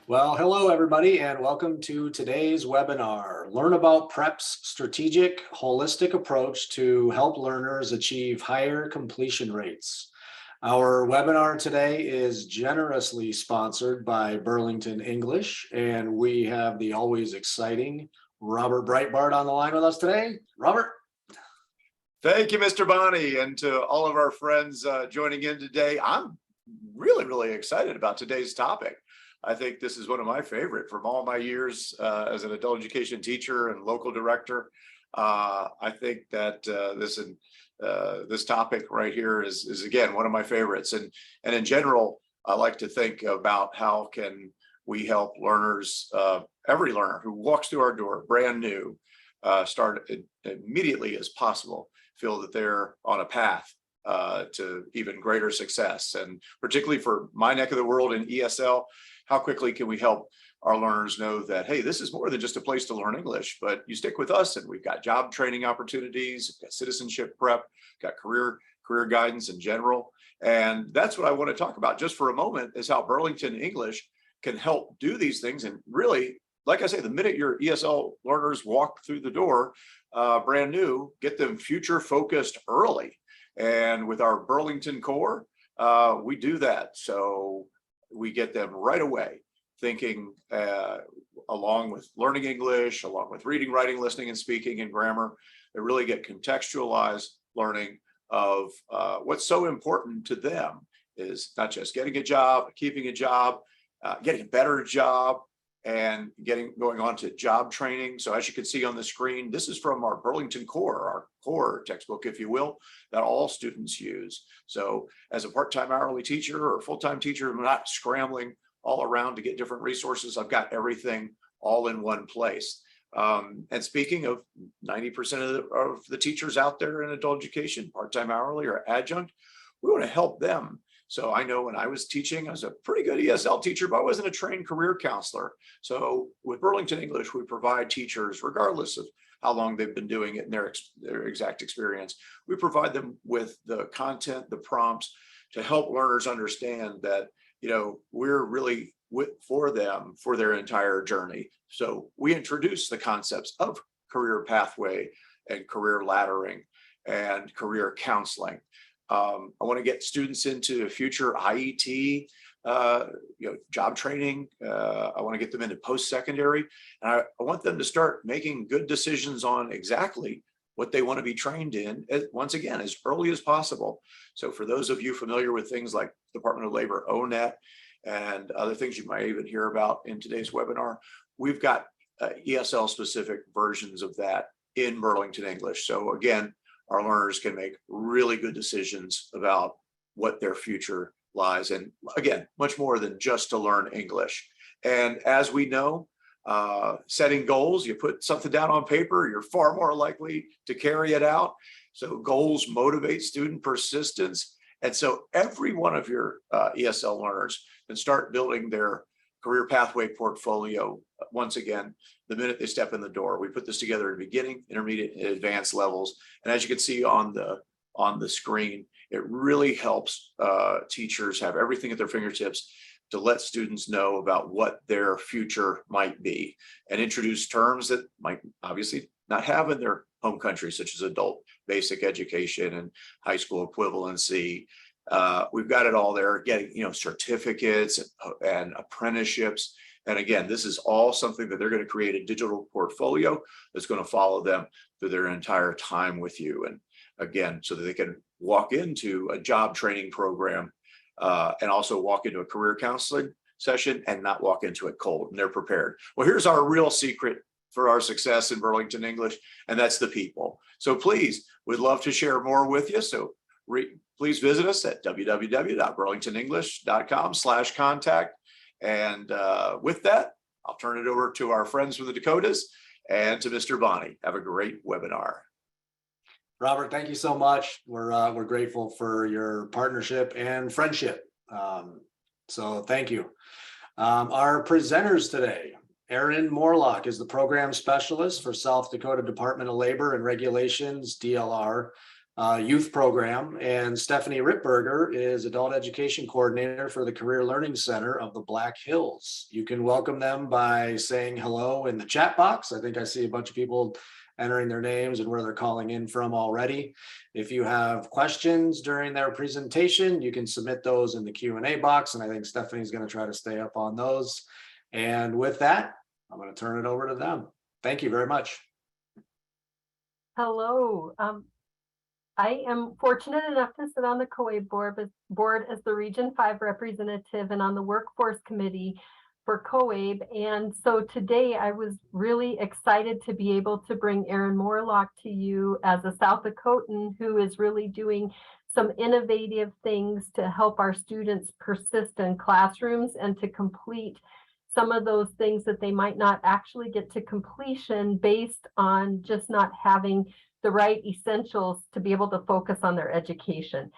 Well, hello everybody, and welcome to today's webinar. Learn about PrEP's strategic, holistic approach to help learners achieve higher completion rates. Our webinar today is generously sponsored by Burlington English, and we have the always exciting Robert Breitbart on the line with us today. Robert. Thank you, Mr. Bonnie, and to all of our friends joining in today. I'm really excited about today's topic. I think this is one of my favorite from all my years as an adult education teacher and local director. I think that this topic right here is again one of my favorites. And in general, I like to think about how can we help learners, every learner who walks through our door brand new, start immediately as possible, feel that they're on a path to even greater success. And particularly for my neck of the world in ESL, how quickly can we help our learners know that, hey, this is more than just a place to learn English, but you stick with us and we've got job training opportunities, got citizenship prep, got career guidance in general. And that's what I want to talk about just for a moment, is how Burlington English can help do these things. And really, like I say, the minute your ESL learners walk through the door brand new, get them future focused early. And with our Burlington core, we do that. So we get them right away thinking along with learning English, along with reading, writing, listening, and speaking and grammar. They really get contextualized learning of what's so important to them is not just getting a job, keeping a job, getting a better job, and going on to job training. So as you can see on the screen, this is from our Burlington Core, our core textbook, if you will, that all students use. So as a part-time hourly teacher or full-time teacher, I'm not scrambling all around to get different resources. I've got everything all in one place. And speaking of 90% of the teachers out there in adult education, part-time hourly or adjunct, we want to help them. So I know when I was teaching, I was a pretty good ESL teacher, but I wasn't a trained career counselor. So with Burlington English, we provide teachers, regardless of how long they've been doing it in their exact experience, we provide them with the content, the prompts to help learners understand that, we're really for them for their entire journey. So we introduce the concepts of career pathway and career laddering and career counseling. I want to get students into future IET, job training. I want to get them into post-secondary, and I want them to start making good decisions on exactly what they want to be trained in, once again, as early as possible. So for those of you familiar with things like Department of Labor, ONET, and other things you might even hear about in today's webinar, we've got ESL specific versions of that in Burlington English. So again, our learners can make really good decisions about what their future lies. And again, much more than just to learn English. And as we know, setting goals, you put something down on paper, you're far more likely to carry it out. So goals motivate student persistence. And so every one of your ESL learners can start building their career pathway portfolio once again the minute they step in the door. We put this together at beginning, intermediate, and advanced levels. And as you can see on the screen, it really helps teachers have everything at their fingertips to let students know about what their future might be and introduce terms that might obviously not have in their home country, such as adult basic education and high school equivalency. We've got it all there, getting certificates and apprenticeships. And again, this is all something that they're going to create a digital portfolio that's going to follow them through their entire time with you. And again, so that they can walk into a job training program and also walk into a career counseling session and not walk into it cold, and they're prepared. Well, here's our real secret for our success in Burlington English, and that's the people. So please, we'd love to share more with you. So please visit us at www.burlingtonenglish.com/contact. And with that, I'll turn it over to our friends from the Dakotas and to Mr. Bonnie. Have a great webinar. Robert, thank you so much. We're grateful for your partnership and friendship. So thank you. Our presenters today, Erin Morlock is the program specialist for South Dakota Department of Labor and Regulations, DLR, youth program, and Stephenie Rittberger is adult education coordinator for the Career Learning Center of the Black Hills. You can welcome them by saying hello in the chat box. I think I see a bunch of people entering their names and where they're calling in from already. If you have questions during their presentation, you can submit those in the Q&A box, and I think Stephenie's going to try to stay up on those. And with that, I'm going to turn it over to them. Thank you very much. Hello. I am fortunate enough to sit on the COABE board as the Region 5 representative and on the workforce committee for COABE. And so today I was really excited to be able to bring Aaron Morlock to you as a South Dakotan who is really doing some innovative things to help our students persist in classrooms and to complete some of those things that they might not actually get to completion based on just not having the right essentials to be able to focus on their education.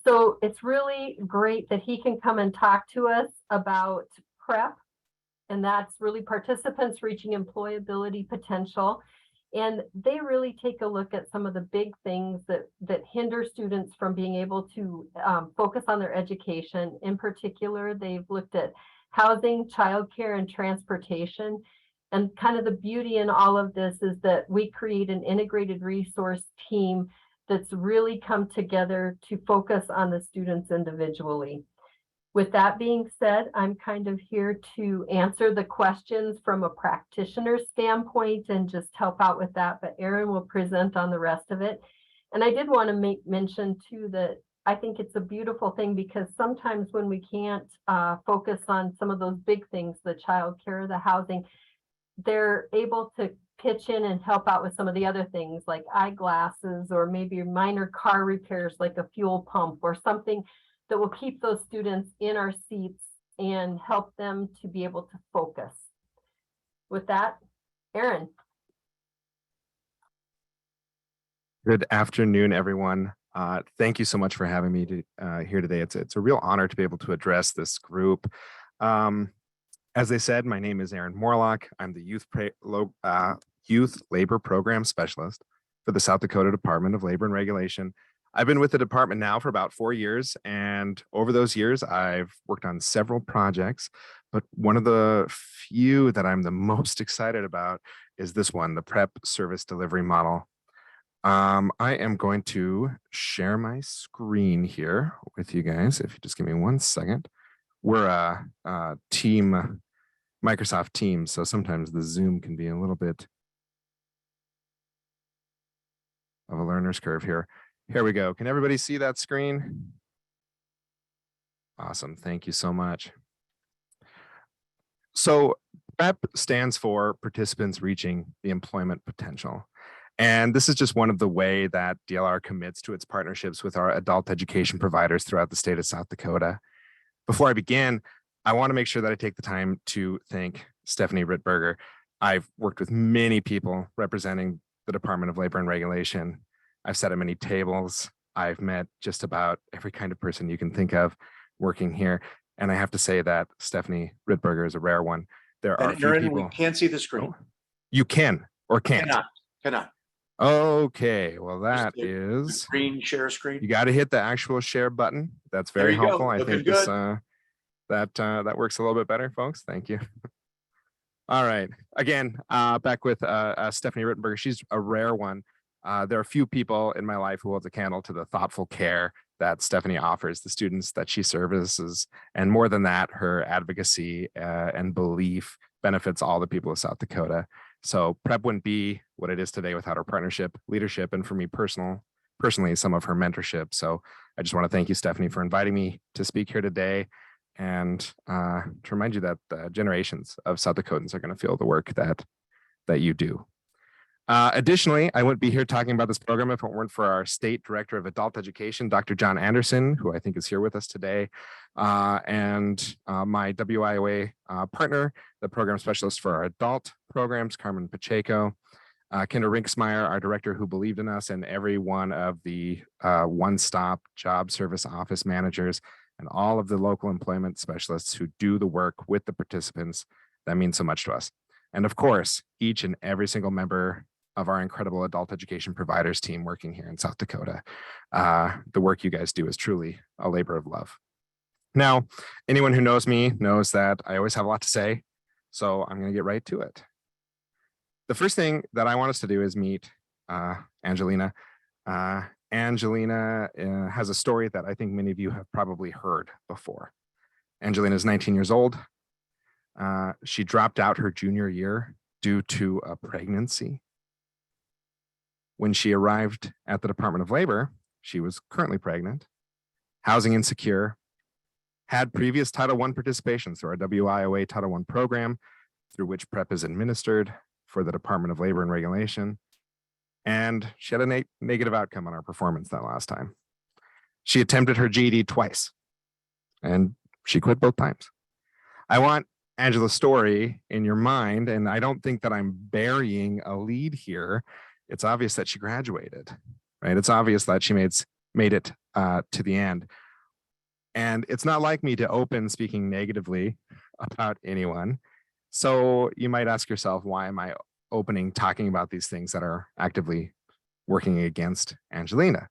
So it's really great that he can come and talk to us about PrEP, and that's really participants reaching employability potential. And they really take a look at some of the big things that hinder students from being able to focus on their education. In particular, they've looked at housing, childcare, and transportation. And kind of the beauty in all of this is that we create an integrated resource team that's really come together to focus on the students individually. With that being said, I'm kind of here to answer the questions from a practitioner standpoint and just help out with that, but Aaron will present on the rest of it. And I did want to make mention too that I think it's a beautiful thing because sometimes when we can't focus on some of those big things, the childcare, the housing, they're able to pitch in and help out with some of the other things like eyeglasses or maybe minor car repairs like a fuel pump or something that will keep those students in our seats and help them to be able to focus. With that, Aaron. Good afternoon, everyone. Thank you so much for having me here today. It's a real honor to be able to address this group. As they said, my name is Aaron Morlock. I'm the Youth Labor Program Specialist for the South Dakota Department of Labor and Regulation. I've been with the department now for about 4 years, and over those years, I've worked on several projects, but one of the few that I'm the most excited about is this one, the PrEP service delivery model. I am going to share my screen here with you guys. If you just give me 1 second. We're a team, Microsoft Teams, so sometimes the Zoom can be a little bit of a learner's curve here. Here we go. Can everybody see that screen? Awesome. Thank you so much. So PrEP stands for Participants Reaching the Employment Potential. And this is just one of the way that DLR commits to its partnerships with our adult education providers throughout the state of South Dakota. Before I begin, I want to make sure that I take the time to thank Stephenie Rittberger. I've worked with many people representing the Department of Labor and Regulation. I've sat at many tables. I've met just about every kind of person you can think of working here. And I have to say that Stephenie Rittberger is a rare one. There are few people. We can't see the screen. Oh, you can or can't. Cannot. Okay, well that is green share screen. You got to hit the actual share button. That's very helpful. I think this that works a little bit better, folks. Thank you. All right, again, back with Stephenie Rittberger. She's a rare one. There are a few people in my life who hold a candle to the thoughtful care that Stephenie offers the students that she services, and more than that, her advocacy and belief benefits all the people of South Dakota. So PrEP wouldn't be what it is today without her partnership, leadership, and for me personally, some of her mentorship. So I just want to thank you, Stephenie, for inviting me to speak here today, and to remind you that generations of South Dakotans are going to feel the work that you do. Additionally, I wouldn't be here talking about this program if it weren't for our State Director of Adult Education, Dr. John Anderson, who I think is here with us today, and my WIOA partner, the Program Specialist for our Adult Programs, Carmen Pacheco, Kendra Rinksmeyer, our Director who believed in us, and every one of the one-stop job service office managers, and all of the local employment specialists who do the work with the participants. That means so much to us. And of course, each and every single member of our incredible adult education providers team working here in South Dakota. The work you guys do is truly a labor of love. Now, anyone who knows me knows that I always have a lot to say, so I'm going to get right to it. The first thing that I want us to do is meet Angelina. Angelina has a story that I think many of you have probably heard before. Angelina is 19 years old. She dropped out her junior year due to a pregnancy. When she arrived at the Department of Labor, she was currently pregnant, housing insecure, had previous Title I participation through our WIOA Title I program, through which PrEP is administered for the Department of Labor and Regulation. And she had a negative outcome on our performance that last time. She attempted her GED twice, and she quit both times. I want Angela's story in your mind, and I don't think that I'm burying a lead here. It's obvious that she graduated, right? It's obvious that she made it to the end. And it's not like me to open speaking negatively about anyone. So you might ask yourself, why am I opening talking about these things that are actively working against Angelina?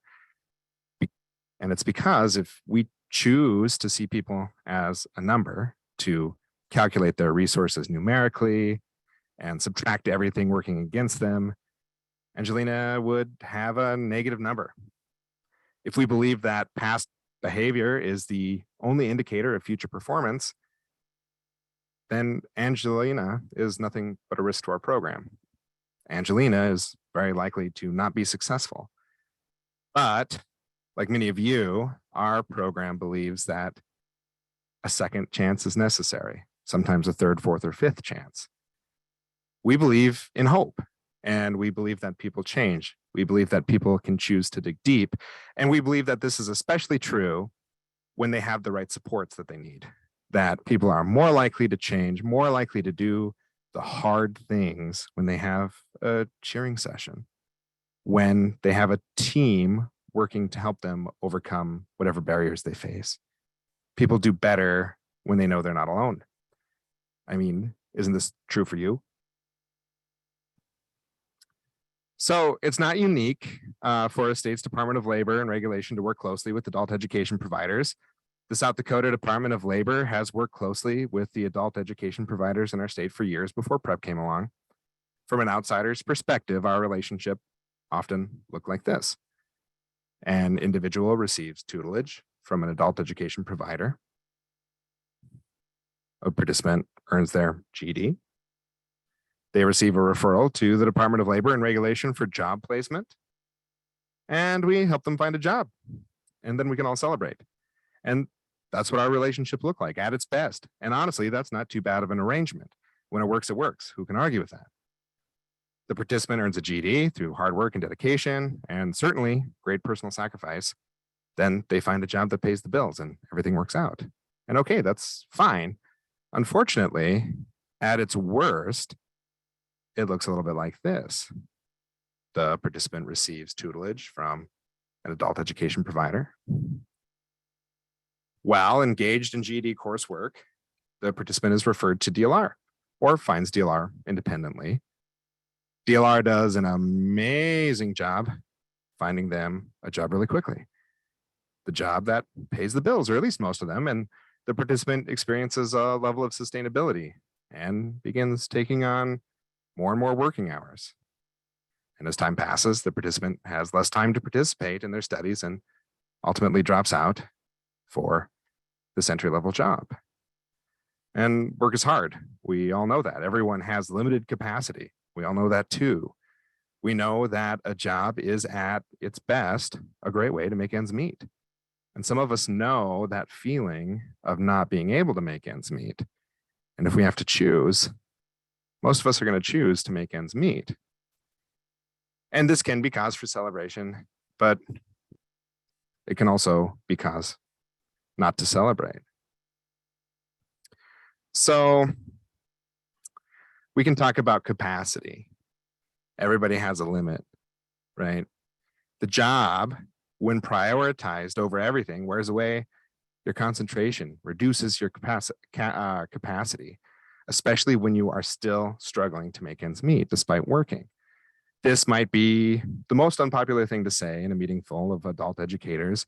And it's because if we choose to see people as a number, to calculate their resources numerically and subtract everything working against them, Angelina would have a negative number. If we believe that past behavior is the only indicator of future performance, then Angelina is nothing but a risk to our program. Angelina is very likely to not be successful. But like many of you, our program believes that a second chance is necessary, sometimes a third, fourth, or fifth chance. We believe in hope, and we believe that people change. We believe that people can choose to dig deep, and we believe that this is especially true when they have the right supports that they need, that people are more likely to change, more likely to do the hard things when they have a cheering session, when they have a team working to help them overcome whatever barriers they face. People do better when they know they're not alone. I mean, isn't this true for you? So it's not unique for a state's Department of Labor and Regulation to work closely with adult education providers. The South Dakota Department of Labor has worked closely with the adult education providers in our state for years before PrEP came along. From an outsider's perspective, our relationship often looked like this. An individual receives tutelage from an adult education provider. A participant earns their GED. They receive a referral to the Department of Labor and Regulation for job placement. And we help them find a job. And then we can all celebrate. And that's what our relationship looked like at its best. And honestly, that's not too bad of an arrangement. When it works, it works. Who can argue with that? The participant earns a GED through hard work and dedication, and certainly great personal sacrifice. Then they find a job that pays the bills and everything works out. And okay, that's fine. Unfortunately, at its worst, it looks a little bit like this. The participant receives tutelage from an adult education provider. While engaged in GED coursework, the participant is referred to DLR or finds DLR independently. DLR does an amazing job finding them a job really quickly. The job that pays the bills, or at least most of them, and the participant experiences a level of sustainability and begins taking on more and more working hours. And as time passes, the participant has less time to participate in their studies and ultimately drops out for this entry-level job. And work is hard. We all know that. Everyone has limited capacity. We all know that too. We know that a job is at its best a great way to make ends meet. And some of us know that feeling of not being able to make ends meet. And if we have to choose, most of us are going to choose to make ends meet. And this can be cause for celebration, but it can also be cause not to celebrate. So we can talk about capacity. Everybody has a limit, right? The job, when prioritized over everything, wears away your concentration, reduces your capacity, especially when you are still struggling to make ends meet despite working. This might be the most unpopular thing to say in a meeting full of adult educators,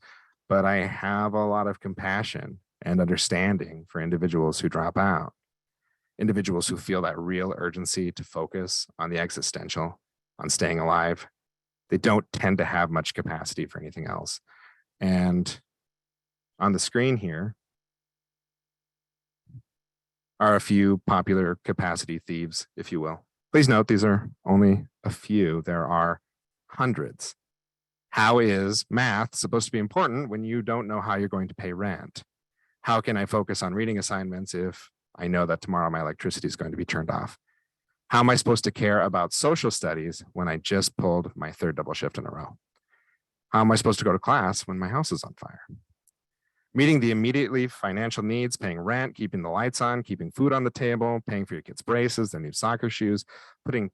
but I have a lot of compassion and understanding for individuals who drop out, individuals who feel that real urgency to focus on the existential, on staying alive. They don't tend to have much capacity for anything else. And on the screen here are a few popular capacity thieves, if you will. Please note, these are only a few. There are hundreds. How is math supposed to be important when you don't know how you're going to pay rent? How can I focus on reading assignments if I know that tomorrow my electricity is going to be turned off? How am I supposed to care about social studies when I just pulled my third double shift in a row? How am I supposed to go to class when my house is on fire? Meeting the immediately financial needs, paying rent, keeping the lights on, keeping food on the table, paying for your kids' braces, their new soccer shoes, putting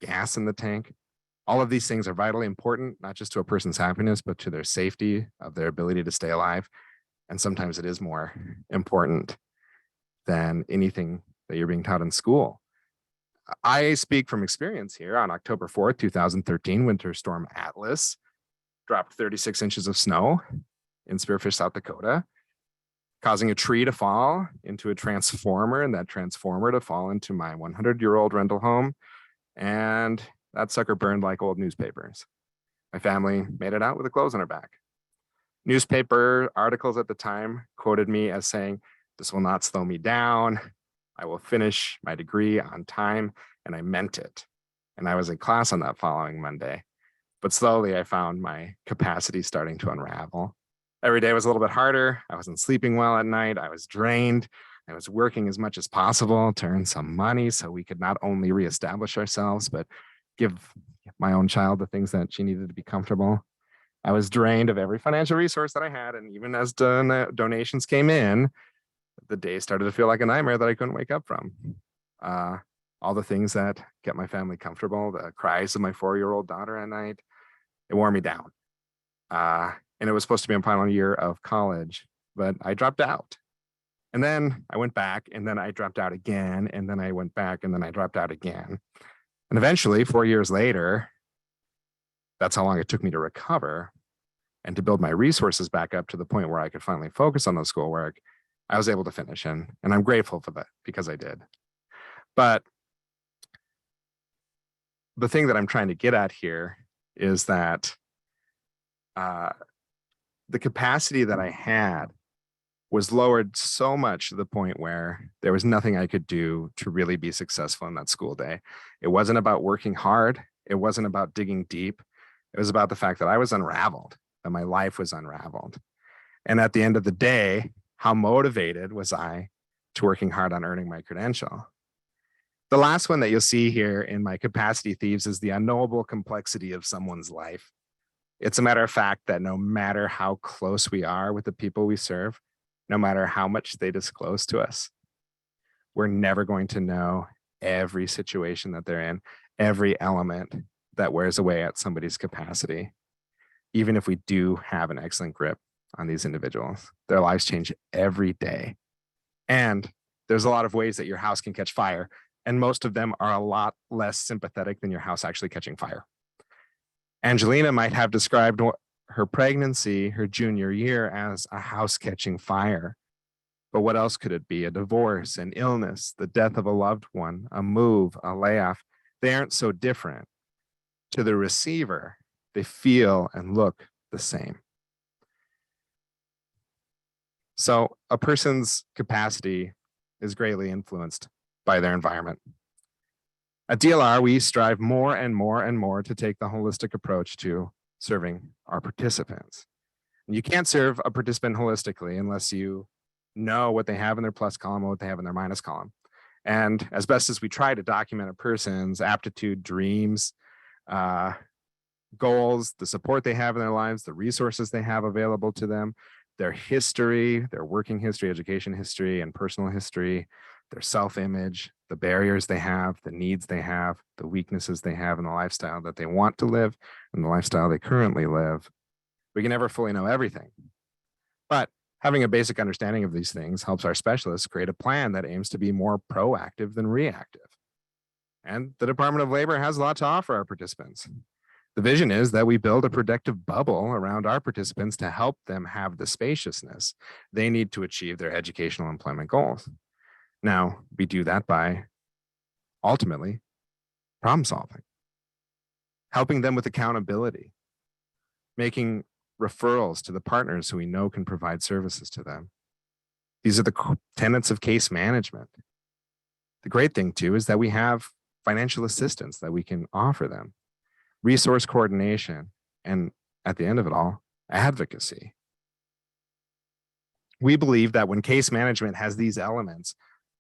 gas in the tank. All of these things are vitally important, not just to a person's happiness, but to their safety, of their ability to stay alive. And sometimes it is more important than anything that you're being taught in school. I speak from experience here. On October 4th, 2013, Winter Storm Atlas dropped 36 inches of snow in Spearfish, South Dakota, causing a tree to fall into a transformer, and that transformer to fall into my 100-year-old rental home. And that sucker burned like old newspapers. My family made it out with the clothes on our back. Newspaper articles at the time quoted me as saying, "This will not slow me down. I will finish my degree on time." And I meant it. And I was in class on that following Monday. But slowly I found my capacity starting to unravel. Every day was a little bit harder. I wasn't sleeping well at night. I was drained. I was working as much as possible to earn some money so we could not only reestablish ourselves, but give my own child the things that she needed to be comfortable. I was drained of every financial resource that I had. And even as donations came in, the day started to feel like a nightmare that I couldn't wake up from. All the things that kept my family comfortable, the cries of my 4-year-old daughter at night, it wore me down. And it was supposed to be my final year of college, but I dropped out. And then I went back, and then I dropped out again, and then I went back, and then I dropped out again. And eventually, 4 years later, that's how long it took me to recover and to build my resources back up to the point where I could finally focus on the schoolwork. I was able to finish, and I'm grateful for that because I did. But the thing that I'm trying to get at here is that the capacity that I had was lowered so much to the point where there was nothing I could do to really be successful in that school day. It wasn't about working hard. It wasn't about digging deep. It was about the fact that I was unraveled, that my life was unraveled. And at the end of the day, how motivated was I to working hard on earning my credential? The last one that you'll see here in my capacity thieves is the unknowable complexity of someone's life. It's a matter of fact that no matter how close we are with the people we serve, no matter how much they disclose to us, we're never going to know every situation that they're in, every element that wears away at somebody's capacity. Even if we do have an excellent grip on these individuals, their lives change every day. And there's a lot of ways that your house can catch fire, and most of them are a lot less sympathetic than your house actually catching fire. Angelina might have described her pregnancy, her junior year, as a house catching fire. But what else could it be? A divorce, an illness, the death of a loved one, a move, a layoff. They aren't so different. To the receiver, they feel and look the same. So a person's capacity is greatly influenced by their environment. At DLR, we strive more and more and more to take the holistic approach to serving our participants. And you can't serve a participant holistically unless you know what they have in their plus column and what they have in their minus column. And as best as we try to document a person's aptitude, dreams, goals, the support they have in their lives, the resources they have available to them, their history, their working history, education history, and personal history, their self-image, the barriers they have, the needs they have, the weaknesses they have in the lifestyle that they want to live and the lifestyle they currently live. We can never fully know everything. But having a basic understanding of these things helps our specialists create a plan that aims to be more proactive than reactive. And the Department of Labor has a lot to offer our participants. The vision is that we build a protective bubble around our participants to help them have the spaciousness they need to achieve their educational employment goals. Now, we do that by ultimately problem solving, helping them with accountability, making referrals to the partners who we know can provide services to them. These are the tenets of case management. The great thing too is that we have financial assistance that we can offer them, resource coordination, and at the end of it all, advocacy. We believe that when case management has these elements,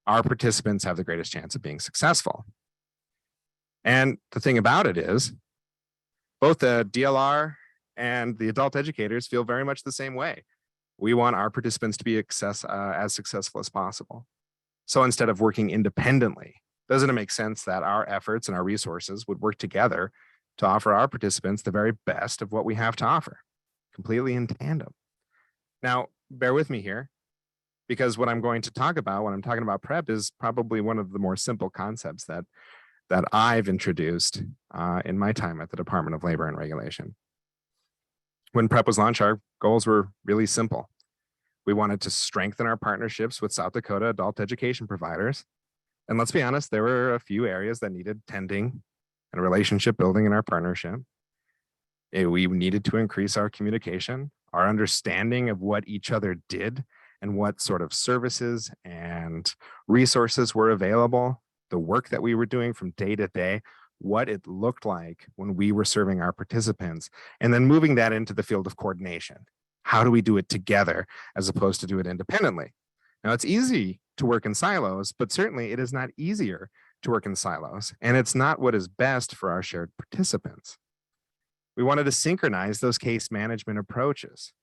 our participants have the greatest chance of being successful. And the thing about it is, both the DLR and the adult educators feel very much the same way. We want our participants to be as successful as possible. So instead of working independently, doesn't it make sense that our efforts and our resources would work together to offer our participants the very best of what we have to offer, completely in tandem? Now, bear with me here, because what I'm going to talk about when I'm talking about PrEP is probably one of the more simple concepts that I've introduced in my time at the Department of Labor and Regulation. When PrEP was launched, our goals were really simple. We wanted to strengthen our partnerships with South Dakota adult education providers. And let's be honest, there were a few areas that needed tending and relationship building in our partnership. We needed to increase our communication, our understanding of what each other did and what sort of services and resources were available, the work that we were doing from day to day, what it looked like when we were serving our participants, and then moving that into the field of coordination. How do we do it together as opposed to do it independently? Now, it's easy to work in silos, but certainly it is not easier to work in silos, and it's not what is best for our shared participants. We wanted to synchronize those case management approaches,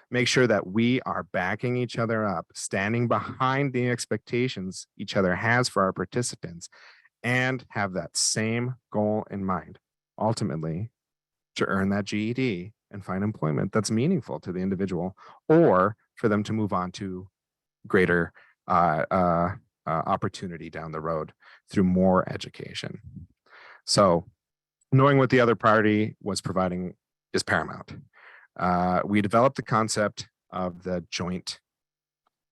make sure that we are backing each other up, standing behind the expectations each other has for our participants, and have that same goal in mind, ultimately to earn that GED and find employment that's meaningful to the individual, or for them to move on to greater opportunity down the road through more education. So knowing what the other party was providing is paramount. We developed the concept of the joint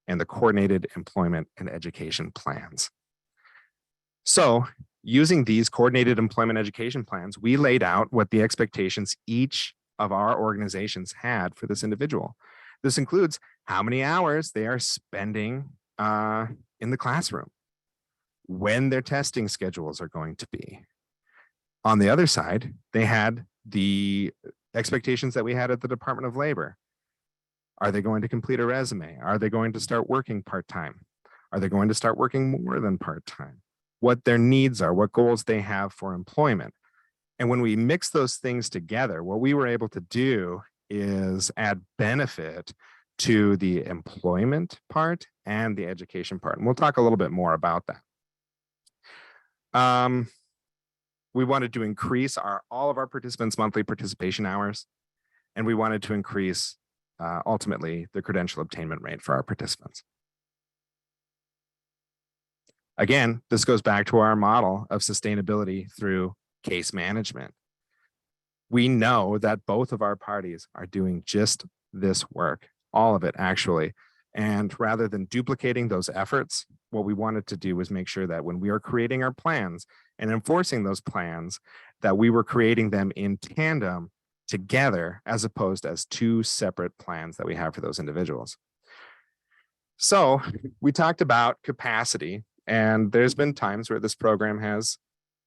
and the coordinated employment and education plans. So using these coordinated employment education plans, we laid out what the expectations each of our organizations had for this individual. This includes how many hours they are spending in the classroom, when their testing schedules are going to be. On the other side, they had the expectations that we had at the Department of Labor. Are they going to complete a resume? Are they going to start working part-time? Are they going to start working more than part-time? What their needs are, what goals they have for employment. And when we mix those things together, what we were able to do is add benefit to the employment part and the education part. And we'll talk a little bit more about that. We wanted to increase all of our participants' monthly participation hours, and we wanted to increase ultimately the credential obtainment rate for our participants. Again, this goes back to our model of sustainability through case management. We know that both of our parties are doing just this work, all of it actually. And rather than duplicating those efforts, what we wanted to do was make sure that when we are creating our plans and enforcing those plans, that we were creating them in tandem together as opposed as two separate plans that we have for those individuals. So we talked about capacity, and there's been times where this program has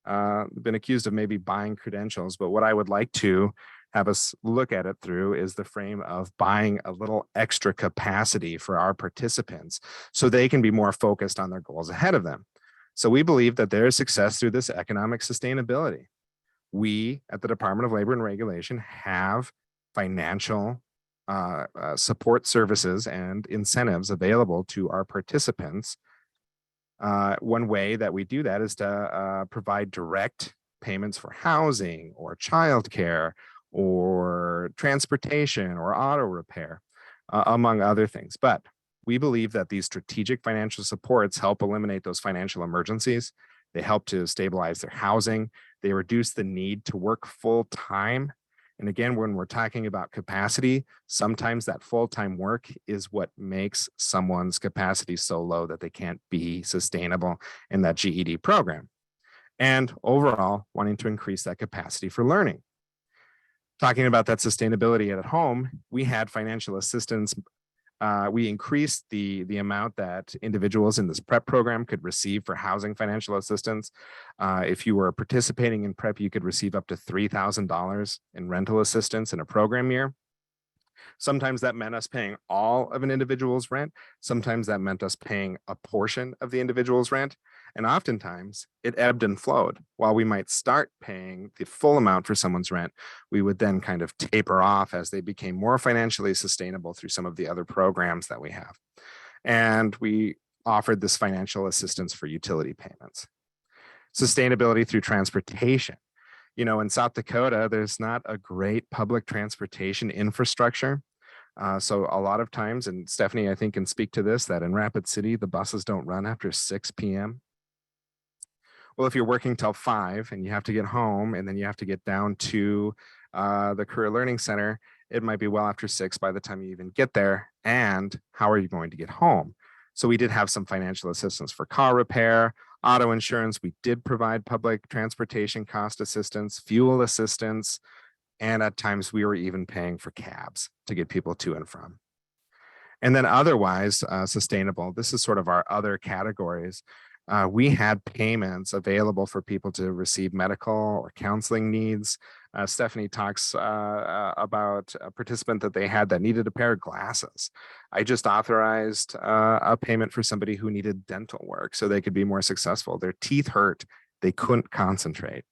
been accused of maybe buying credentials, but what I would like to have us look at it through is the frame of buying a little extra capacity for our participants so they can be more focused on their goals ahead of them. So we believe that there is success through this economic sustainability. We at the Department of Labor and Regulation have financial support services and incentives available to our participants. One way that we do that is to provide direct payments for housing or childcare or transportation or auto repair, among other things. But we believe that these strategic financial supports help eliminate those financial emergencies They help to stabilize their housing. They reduce the need to work full time. And again, when we're talking about capacity, sometimes that full-time work is what makes someone's capacity so low that they can't be sustainable in that GED program. And overall, wanting to increase that capacity for learning. Talking about that sustainability at home, we had financial assistance. We increased the amount that individuals in this PrEP program could receive for housing financial assistance. If you were participating in PrEP, you could receive up to $3,000 in rental assistance in a program year. Sometimes that meant us paying all of an individual's rent. Sometimes that meant us paying a portion of the individual's rent. And oftentimes it ebbed and flowed. While we might start paying the full amount for someone's rent, we would then kind of taper off as they became more financially sustainable through some of the other programs that we have. And we offered this financial assistance for utility payments. Sustainability through transportation. You know, in South Dakota, there's not a great public transportation infrastructure. So a lot of times, and Stephenie, I think, can speak to this, that in Rapid City, the buses don't run after 6 p.m. Well, if you're working till 5 and you have to get home and then you have to get down to the Career Learning Center, it might be well after 6 by the time you even get there. And how are you going to get home? So we did have some financial assistance for car repair, auto insurance. We did provide public transportation cost assistance, fuel assistance, and at times we were even paying for cabs to get people to and from. And then otherwise sustainable, this is sort of our other categories. We had payments available for people to receive medical or counseling needs. Stephenie talks about a participant that they had that needed a pair of glasses. I just authorized a payment for somebody who needed dental work so they could be more successful. Their teeth hurt, they couldn't concentrate.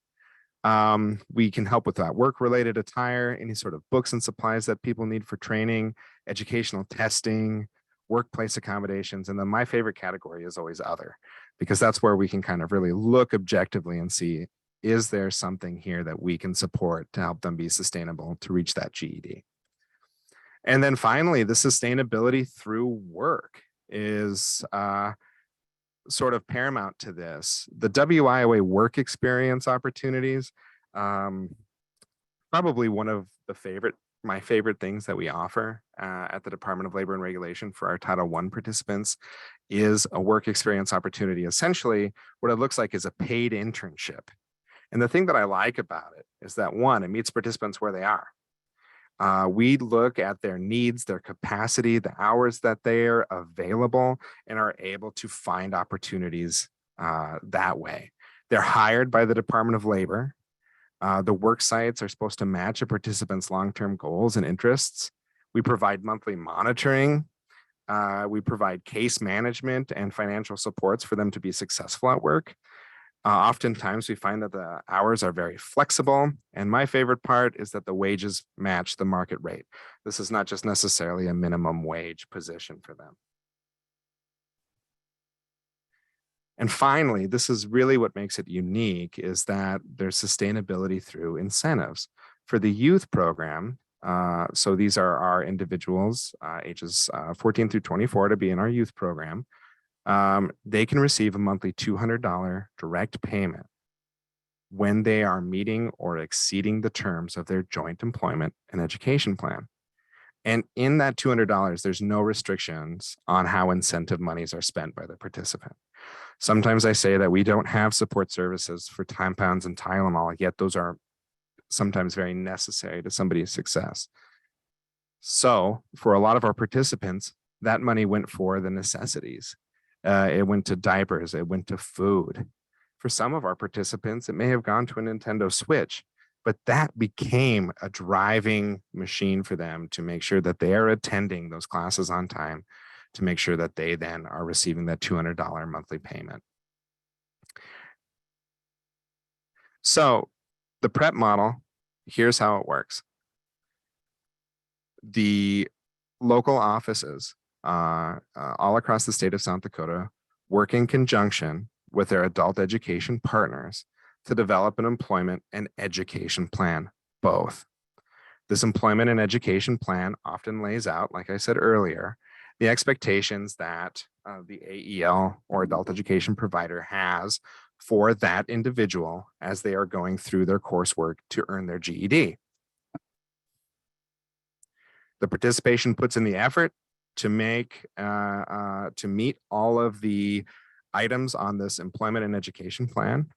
We can help with that work-related attire, any sort of books and supplies that people need for training, educational testing, workplace accommodations. And then my favorite category is always other, because that's where we can kind of really look objectively and see, is there something here that we can support to help them be sustainable to reach that GED? And then finally, the sustainability through work is sort of paramount to this. The WIOA work experience opportunities, probably one of my favorite things that we offer at the Department of Labor and Regulation for our Title I participants is a work experience opportunity. Essentially, what it looks like is a paid internship. And the thing that I like about it is that, one, it meets participants where they are. We look at their needs, their capacity, the hours that they're available, and are able to find opportunities that way. They're hired by the Department of Labor. The work sites are supposed to match a participant's long-term goals and interests. We provide monthly monitoring. We provide case management and financial supports for them to be successful at work. Oftentimes we find that the hours are very flexible. And my favorite part is that the wages match the market rate. This is not just necessarily a minimum wage position for them. And finally, this is really what makes it unique, is that there's sustainability through incentives. For the youth program, so these are our individuals ages 14 through 24 to be in our youth program. They can receive a monthly $200 direct payment when they are meeting or exceeding the terms of their joint employment and education plan. And in that $200, there's no restrictions on how incentive monies are spent by the participant. Sometimes I say that we don't have support services for tampons and Tylenol, yet those are sometimes very necessary to somebody's success. So for a lot of our participants, that money went for the necessities. It went to diapers, it went to food. For some of our participants, it may have gone to a Nintendo Switch, but that became a driving machine for them to make sure that they are attending those classes on time, to make sure that they then are receiving that $200 monthly payment. So the PrEP model, here's how it works. The local offices all across the state of South Dakota work in conjunction with their adult education partners to develop an employment and education plan, both. This employment and education plan often lays out, like I said earlier, the expectations that the AEL or adult education provider has for that individual as they are going through their coursework to earn their GED. The participation puts in the effort to make to meet all of the items on this employment and education plan.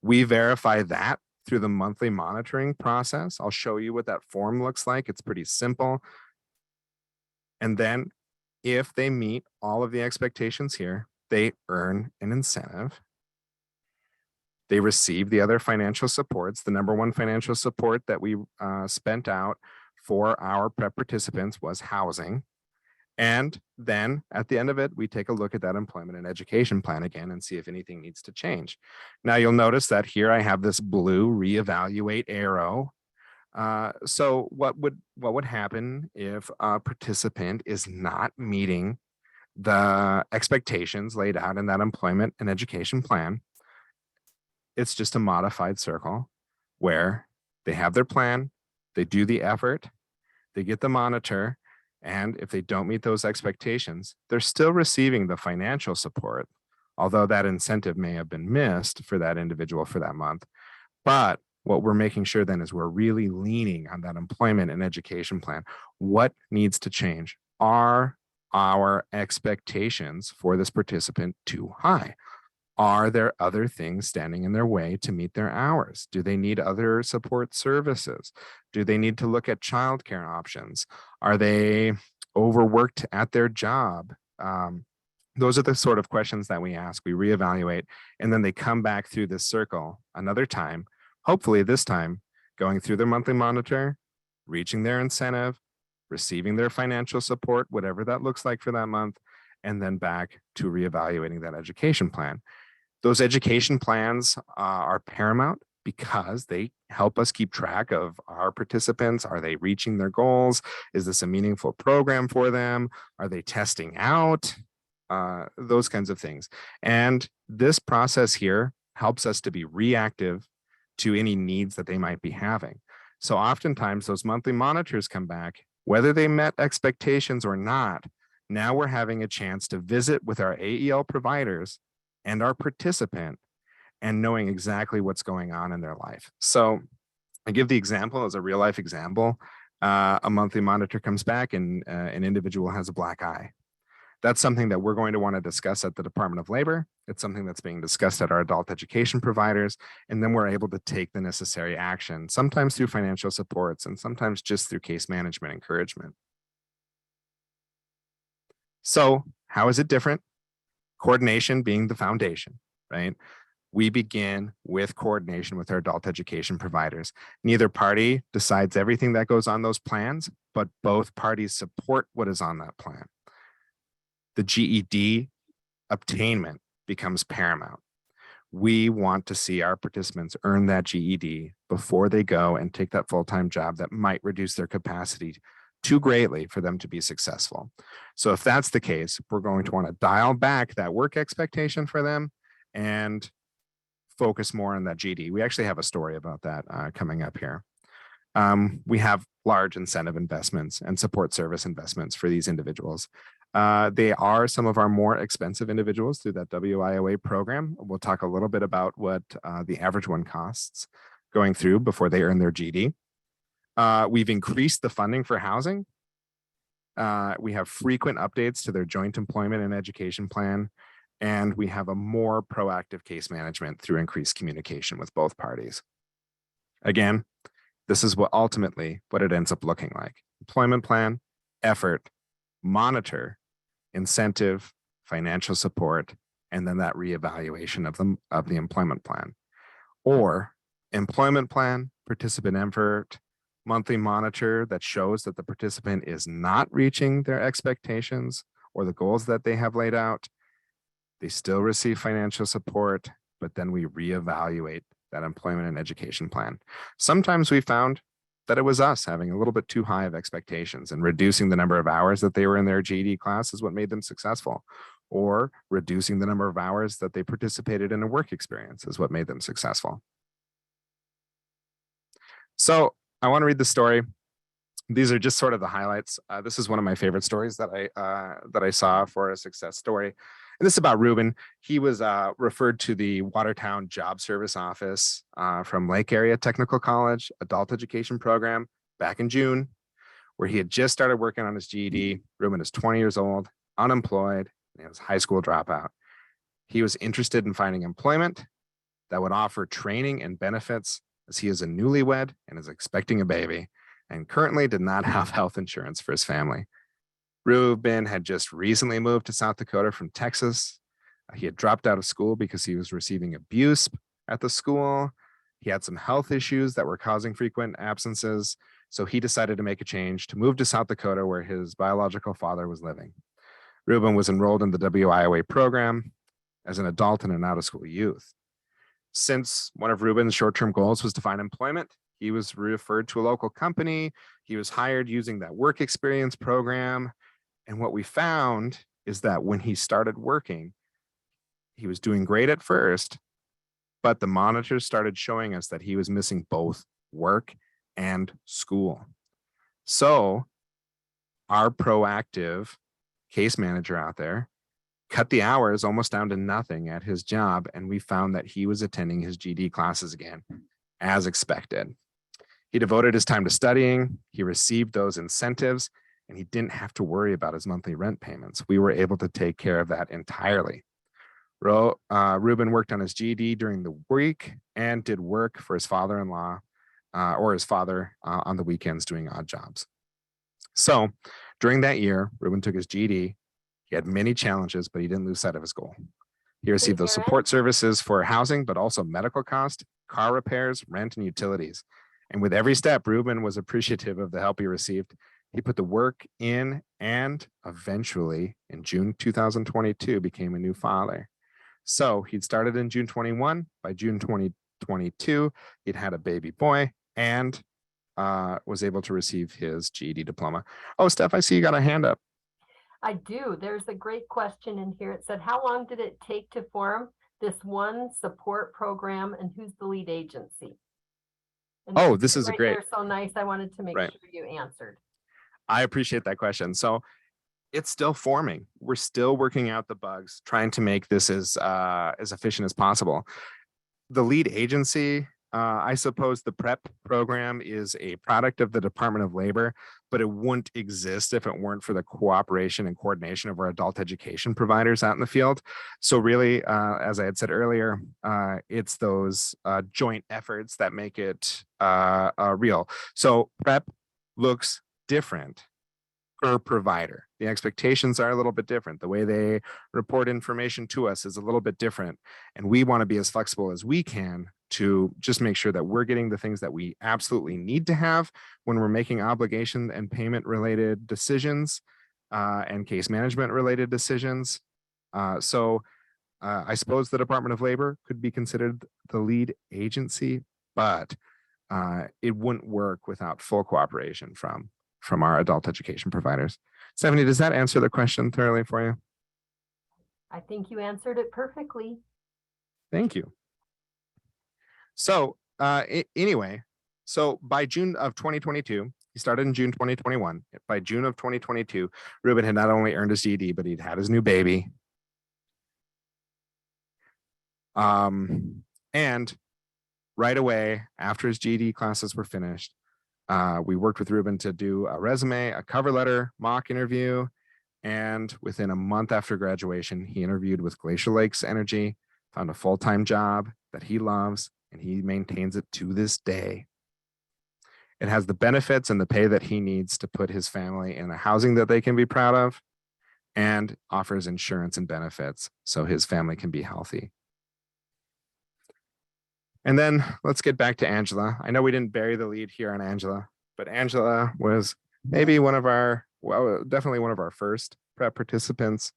We verify that through the monthly monitoring process. I'll show you what that form looks like. It's pretty simple. And then if they meet all of the expectations here, they earn an incentive. They receive the other financial supports. The number one financial support that we spent out for our prep participants was housing. And then at the end of it, we take a look at that employment and education plan again and see if anything needs to change. Now you'll notice that here I have this blue reevaluate arrow. So what would happen if a participant is not meeting the expectations laid out in that employment and education plan? It's just a modified circle where they have their plan, they do the effort, they get the monitor, and if they don't meet those expectations, they're still receiving the financial support, although that incentive may have been missed for that individual for that month. But what we're making sure then is we're really leaning on that employment and education plan. What needs to change? Are our expectations for this participant too high? Are there other things standing in their way to meet their hours? Do they need other support services? Do they need to look at childcare options? Are they overworked at their job? Those are the sort of questions that we ask. We reevaluate, and then they come back through this circle another time, hopefully this time going through their monthly monitor, reaching their incentive, receiving their financial support, whatever that looks like for that month, and then back to reevaluating that education plan. Those education plans are paramount because they help us keep track of our participants. Are they reaching their goals? Is this a meaningful program for them? Are they testing out? Those kinds of things. And this process here helps us to be reactive to any needs that they might be having. So oftentimes those monthly monitors come back, whether they met expectations or not. Now we're having a chance to visit with our AEL providers and our participant and knowing exactly what's going on in their life. So I give the example as a real life example. A monthly monitor comes back and an individual has a black eye. That's something that we're going to want to discuss at the Department of Labor. It's something that's being discussed at our adult education providers. And then we're able to take the necessary action, sometimes through financial supports and sometimes just through case management encouragement. So how is it different? Coordination being the foundation, right? We begin with coordination with our adult education providers. Neither party decides everything that goes on those plans, but both parties support what is on that plan. The GED obtainment becomes paramount. We want to see our participants earn that GED before they go and take that full-time job that might reduce their capacity too greatly for them to be successful. So if that's the case, we're going to want to dial back that work expectation for them and focus more on that GED. We actually have a story about that coming up here. We have large incentive investments and support service investments for these individuals. They are some of our more expensive individuals through that WIOA program. We'll talk a little bit about what the average one costs going through before they earn their GED. We've increased the funding for housing. We have frequent updates to their joint employment and education plan, and we have a more proactive case management through increased communication with both parties. Again, this is what ultimately what it ends up looking like. Employment plan, effort, monitor, incentive, financial support, and then that reevaluation of the employment plan. Or employment plan, participant effort, monthly monitor that shows that the participant is not reaching their expectations or the goals that they have laid out. They still receive financial support, but then we reevaluate that employment and education plan. Sometimes we found that it was us having a little bit too high of expectations and reducing the number of hours that they were in their GED class is what made them successful, or reducing the number of hours that they participated in a work experience is what made them successful. So I want to read the story. These are just sort of the highlights. This is one of my favorite stories that I saw for a success story. And this is about Ruben. He was referred to the Watertown Job Service Office from Lake Area Technical College Adult Education Program back in June, where he had just started working on his GED. Ruben is 20 years old, unemployed, and he was a high school dropout. He was interested in finding employment that would offer training and benefits, as he is a newlywed and is expecting a baby and currently did not have health insurance for his family. Ruben had just recently moved to South Dakota from Texas. He had dropped out of school because he was receiving abuse at the school. He had some health issues that were causing frequent absences. So he decided to make a change to move to South Dakota, where his biological father was living. Ruben was enrolled in the WIOA program as an adult and an out-of-school youth. Since one of Ruben's short-term goals was to find employment, he was referred to a local company. He was hired using that work experience program. And what we found is that when he started working, he was doing great at first, but the monitors started showing us that he was missing both work and school. So our proactive case manager out there cut the hours almost down to nothing at his job, and we found that he was attending his GED classes again, as expected. He devoted his time to studying, he received those incentives, and he didn't have to worry about his monthly rent payments. We were able to take care of that entirely. Ruben worked on his GED during the week and did work for his father-in-law or his father on the weekends doing odd jobs. So during that year, Ruben took his GED. He had many challenges, but he didn't lose sight of his goal. He received those support services for housing, but also medical cost, car repairs, rent, and utilities. And with every step, Ruben was appreciative of the help he received. He put the work in and eventually in June 2022 became a new father. So he'd started in June 21. By June 2022, he'd had a baby boy and was able to receive his GED diploma. Oh, Steph, I see you got a hand up. I do. There's a great question in here. It said, how long did it take to form this one support program, and who's the lead agency? And oh, this is a great. So nice. I wanted to make sure you answered. I appreciate that question. So it's still forming. We're still working out the bugs, trying to make this as efficient as possible. The lead agency, I suppose the PrEP program is a product of the Department of Labor, but it wouldn't exist if it weren't for the cooperation and coordination of our adult education providers out in the field. So really, as I had said earlier, it's those joint efforts that make it real. So PrEP looks different per provider. The expectations are a little bit different. The way they report information to us is a little bit different. And we want to be as flexible as we can to just make sure that we're getting the things that we absolutely need to have when we're making obligation and payment related decisions and case management related decisions. So I suppose the Department of Labor could be considered the lead agency, but it wouldn't work without full cooperation from our adult education providers. Stephenie, does that answer the question thoroughly for you? I think you answered it perfectly. Thank you. So anyway, so by June of 2022, he started in June 2021. By June of 2022, Ruben had not only earned his GED, but he'd had his new baby. And right away, after his GED classes were finished, we worked with Ruben to do a resume, a cover letter, mock interview, and within a month after graduation, he interviewed with Glacier Lakes Energy, found a full-time job that he loves, and he maintains it to this day. It has the benefits and the pay that he needs to put his family in a housing that they can be proud of, and offers insurance and benefits so his family can be healthy. And then let's get back to Angela. I know we didn't bury the lead here on Angela, but Angela was maybe one of our, well, definitely one of our first PrEP participants,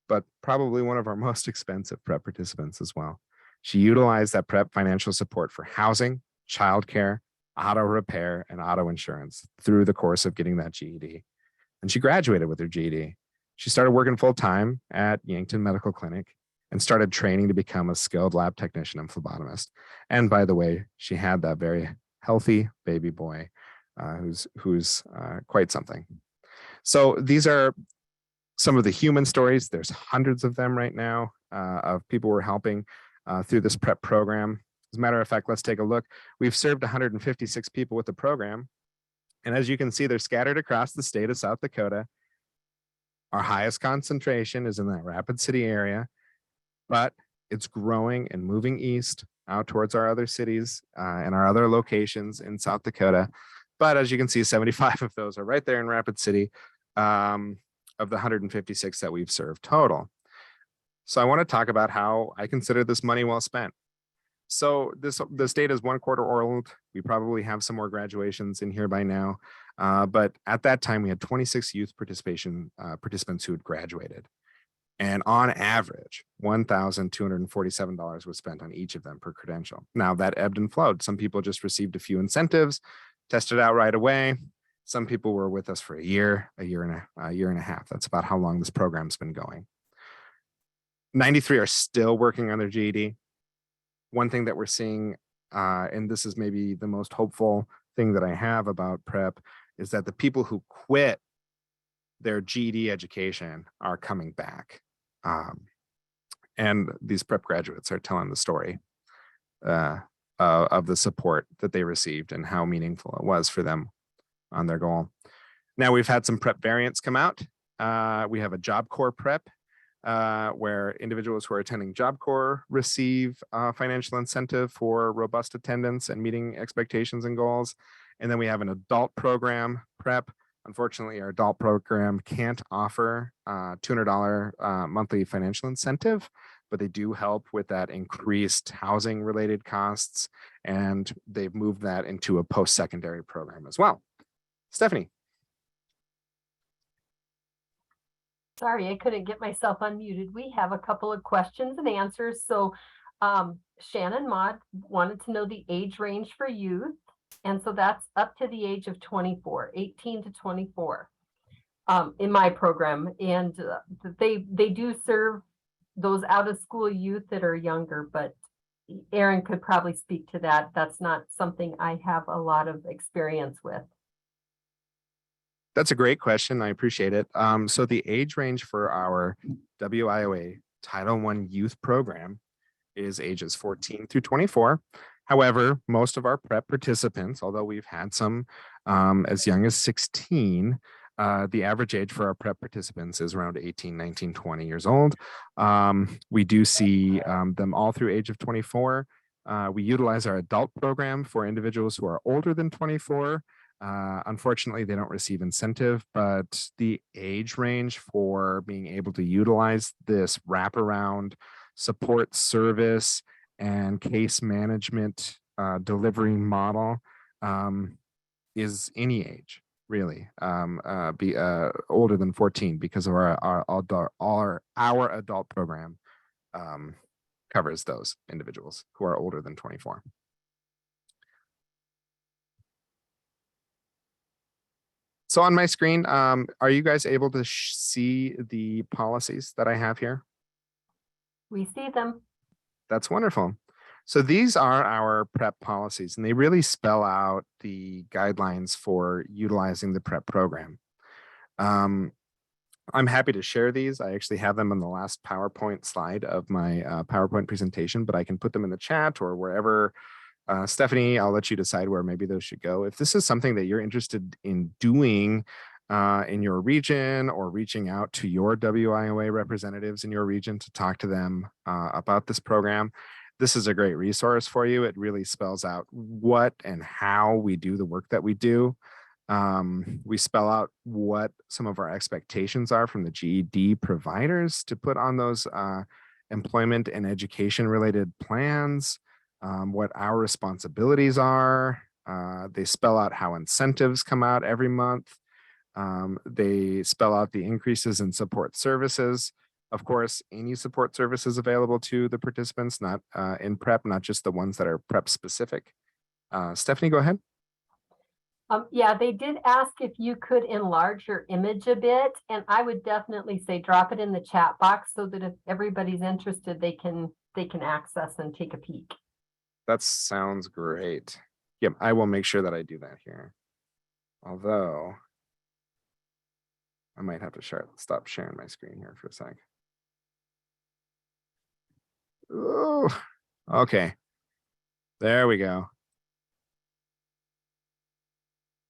but probably one of our most expensive PrEP participants as well. She utilized that PrEP financial support for housing, childcare, auto repair, and auto insurance through the course of getting that GED. And she graduated with her GED. She started working full-time at Yankton Medical Clinic and started training to become a skilled lab technician and phlebotomist. And by the way, she had that very healthy baby boy who's quite something. So these are Some of the human stories, there's hundreds of them right now of people we're helping through this prep program. As a matter of fact, let's take a look. We've served 156 people with the program. And as you can see, they're scattered across the state of South Dakota. Our highest concentration is in that Rapid City area, but it's growing and moving east out towards our other cities and our other locations in South Dakota. But as you can see, 75 of those are right there in Rapid City of the 156 that we've served total. So I want to talk about how I consider this money well spent. So this data is 1 quarter old. We probably have some more graduations in here by now. But at that time, we had 26 youth participants who had graduated. And on average, $1,247 was spent on each of them per credential. Now that ebbed and flowed. Some people just received a few incentives, tested out right away. Some people were with us for a year and a half. That's about how long this program's been going. 93 are still working on their GED. One thing that we're seeing, and this is maybe the most hopeful thing that I have about prep, is that the people who quit their GED education are coming back. And these prep graduates are telling the story of the support that they received and how meaningful it was for them on their goal. Now we've had some prep variants come out. We have a Job Corps prep where individuals who are attending Job Corps receive financial incentive for robust attendance and meeting expectations and goals. And then we have an adult program prep. Unfortunately, our adult program can't offer $200 monthly financial incentive, but they do help with that increased housing related costs. And they've moved that into a post-secondary program as well. Stephenie. Sorry, I couldn't get myself unmuted. We have a couple of questions and answers. So Shannon Maude wanted to know the age range for youth. And so that's up to the age of 24, 18 to 24 in my program. And they do serve those out of school youth that are younger, but Aaron could probably speak to that. That's not something I have a lot of experience with. That's a great question. I appreciate it. So the age range for our WIOA Title I youth program is ages 14 through 24. However, most of our prep participants, although we've had some as young as 16, the average age for our prep participants is around 18, 19, 20 years old. We do see them all through age of 24. We utilize our adult program for individuals who are older than 24. Unfortunately, they don't receive incentive, but the age range for being able to utilize this wraparound support service and case management delivery model is any age, really, be older than 14, because of our adult program covers those individuals who are older than 24. So on my screen, are you guys able to see the policies that I have here? We see them. That's wonderful. So these are our prep policies, and they really spell out the guidelines for utilizing the prep program. I'm happy to share these. I actually have them on the last PowerPoint slide of my PowerPoint presentation, but I can put them in the chat or wherever. Stephenie, I'll let you decide where maybe those should go. If this is something that you're interested in doing in your region, or reaching out to your WIOA representatives in your region to talk to them about this program, this is a great resource for you. It really spells out what and how we do the work that we do. We spell out what some of our expectations are from the GED providers to put on those employment and education related plans, what our responsibilities are. They spell out how incentives come out every month. They spell out the increases in support services. Of course, any support services available to the participants, not in prep, not just the ones that are prep specific. Stephenie, go ahead. Yeah, they did ask if you could enlarge your image a bit, and I would definitely say drop it in the chat box so that if everybody's interested, they can access and take a peek. That sounds great. Yep, I will make sure that I do that here. Although I might have to stop sharing my screen here for a sec. Ooh, okay. There we go.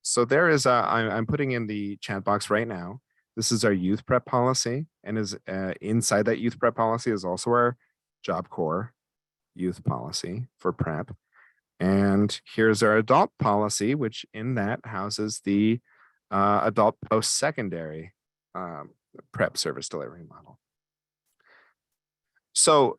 So there is I'm putting in the chat box right now. This is our youth prep policy, and is inside that youth prep policy is also our Job Corps youth policy for prep. And here's our adult policy, which in that houses the adult post-secondary prep service delivery model. So